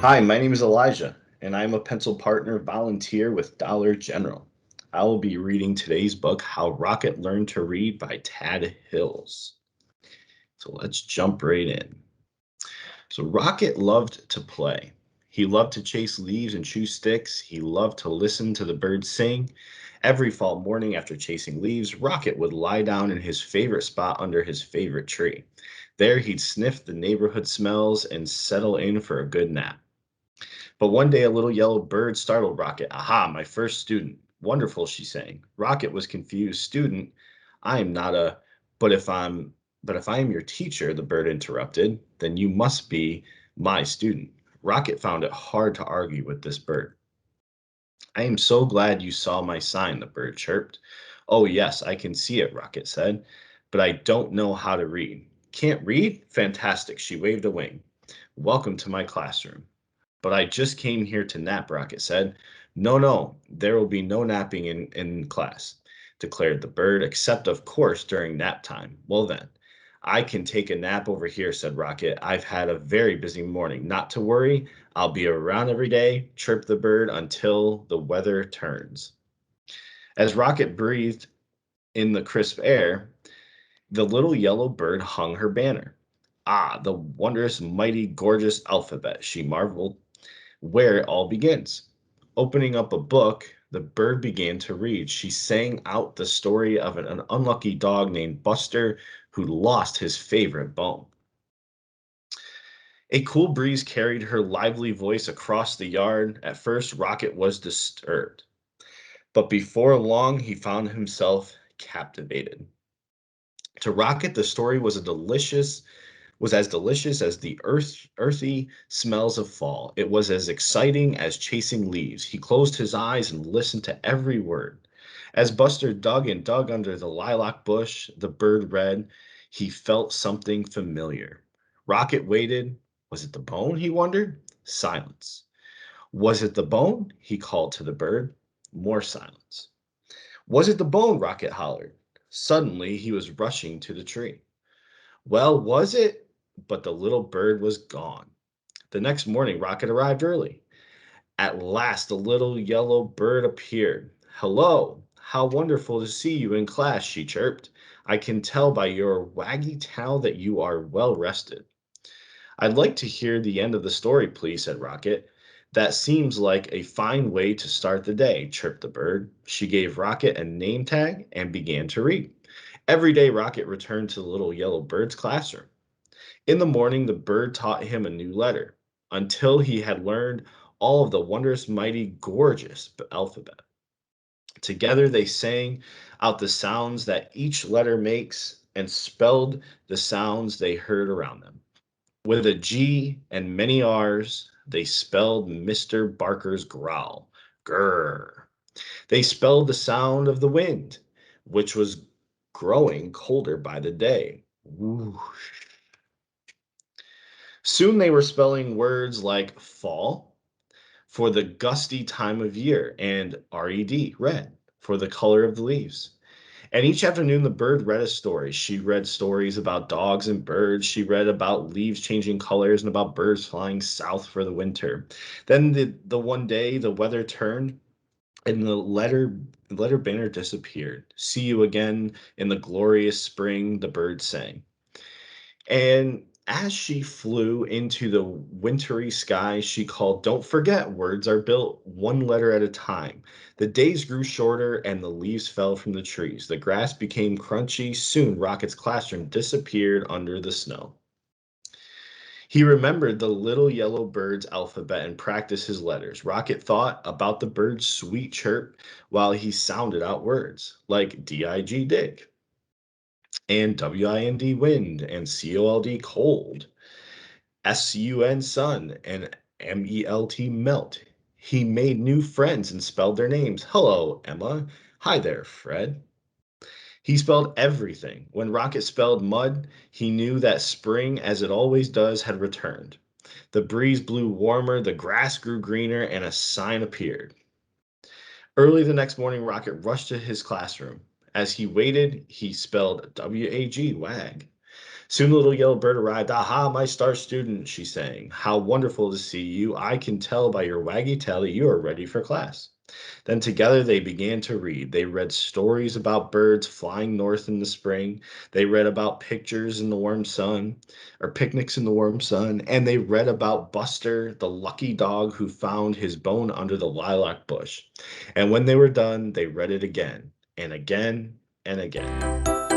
Hi, my name is Elijah, and I'm a pencil partner volunteer with Dollar General. I will be reading today's book, How Rocket Learned to Read by Tad Hills. So let's jump right in. So Rocket loved to play. He loved to chase leaves and chew sticks. He loved to listen to the birds sing. Every fall morning after chasing leaves, Rocket would lie down in his favorite spot under his favorite tree. There he'd sniff the neighborhood smells and settle in for a good nap. But one day a little yellow bird startled Rocket. Aha, my first student. Wonderful, she sang. Rocket was confused. Student, I am not a but if I am your teacher, the bird interrupted, then you must be my student. Rocket found it hard to argue with this bird. I am so glad you saw my sign, the bird chirped. Oh, yes, I can see it, Rocket said, but I don't know how to read. Can't read? Fantastic, she waved a wing. Welcome to my classroom. But I just came here to nap, Rocket said. No, no, there will be no napping in class, declared the bird, except, of course, during nap time. Well, then, I can take a nap over here, said Rocket. I've had a very busy morning. Not to worry, I'll be around every day, chirped the bird until the weather turns. As Rocket breathed in the crisp air, the little yellow bird hung her banner. Ah, the wondrous, mighty, gorgeous alphabet, she marveled, where it all begins. Opening up a book, the bird began to read. She sang out the story of an unlucky dog named Buster who lost his favorite bone. A cool breeze carried her lively voice across the yard. At first, Rocket was disturbed, but before long, he found himself captivated. To Rocket, the story was as delicious as the earthy smells of fall. It was as exciting as chasing leaves. He closed his eyes and listened to every word. As Buster dug and dug under the lilac bush, the bird read, he felt something familiar. Rocket waited. Was it the bone, he wondered? Silence. Was it the bone? He called to the bird. More silence. Was it the bone? Rocket hollered. Suddenly, he was rushing to the tree. Well, was it? But the little bird was gone. The next morning, Rocket arrived early. At last, the little yellow bird appeared. Hello, how wonderful to see you in class, she chirped. I can tell by your waggy tail that you are well rested. I'd like to hear the end of the story, please, said Rocket. That seems like a fine way to start the day, chirped the bird. She gave Rocket a name tag and began to read. Every day, Rocket returned to the little yellow bird's classroom. In the morning, the bird taught him a new letter until he had learned all of the wondrous, mighty, gorgeous alphabet. Together, they sang out the sounds that each letter makes and spelled the sounds they heard around them. With a G and many R's, they spelled Mr. Barker's growl. Grrr. They spelled the sound of the wind, which was growing colder by the day. Whoosh. Soon they were spelling words like fall for the gusty time of year and red, for the color of the leaves. And each afternoon, the bird read a story. She read stories about dogs and birds. She read about leaves changing colors and about birds flying south for the winter. Then the one day, the weather turned and the letter banner disappeared. See you again in the glorious spring, the bird sang. And as she flew into the wintry sky, she called, don't forget, words are built one letter at a time. The days grew shorter and the leaves fell from the trees. The grass became crunchy. Soon, Rocket's classroom disappeared under the snow. He remembered the little yellow bird's alphabet and practiced his letters. Rocket thought about the bird's sweet chirp while he sounded out words like D-I-G dig and W-I-N-D wind and C-O-L-D cold, S-U-N sun and M-E-L-T melt. He made new friends and spelled their names. Hello, Emma. Hi there, Fred. He spelled everything. When Rocket spelled mud, he knew that spring, as it always does, had returned. The breeze blew warmer, the grass grew greener, and a sign appeared. Early the next morning, Rocket rushed to his classroom. As he waited, he spelled W-A-G, wag. Soon the little yellow bird arrived. Aha, my star student, she sang. How wonderful to see you. I can tell by your waggy tail that you are ready for class. Then together they began to read. They read stories about birds flying north in the spring. They read about pictures in the warm sun, or picnics in the warm sun. And they read about Buster, the lucky dog who found his bone under the lilac bush. And when they were done, they read it again and again and again.